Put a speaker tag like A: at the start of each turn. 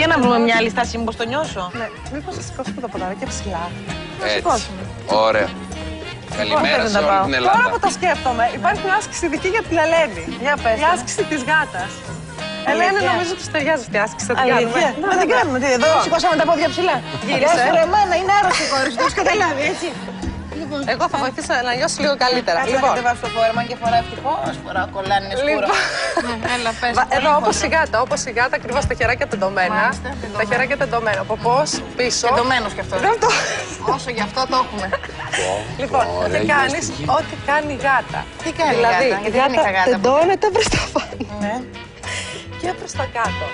A: Για να βρούμε μια άλλη στάση, μήπως το νιώσω.
B: Ναι, μήπως θα σηκώσουμε το ποδάρι και ψηλά.
C: Έτσι. Ωραία. Καλημέρα σε όλη την Ελλάδα.
B: Τώρα που το σκέφτομαι, υπάρχει μια άσκηση δική για την Ελένη.
A: Για πες.
B: Η άσκηση της γάτας. Ελένη, νομίζω ότι σου ταιριάζει αυτή η άσκηση. Θα την κάνουμε.
A: Να την κάνουμε. Εδώ σηκώσαμε τα πόδια ψηλά.
B: Γύρισε.
A: Εμένα είναι άρρωστη η κόρη σου, το έχεις καταλάβει, έτσι.
B: Εγώ θα βοηθήσω να νιώσει λίγο καλύτερα.
A: Κάτσε να κατεβάσω το φόρεμα και φορά ευτυχώς. Φορά κολλάνι, είναι σκούρο.
B: Έλα, πες. Εδώ όπως η γάτα, ακριβώς τα χεράκια τεντωμένα. Τα χεράκια τεντωμένα. Ο ποπός πίσω.
A: Τεντωμένος κι αυτό.
B: Όσο γι' αυτό το έχουμε. Λοιπόν, και κάνεις ό,τι κάνει η γάτα.
A: Τι κάνει η γάτα, γιατί δεν είχα γάτα.
B: Τεντώνεται προς τα πάνω.
A: Ναι.
B: Και προς τα κάτω.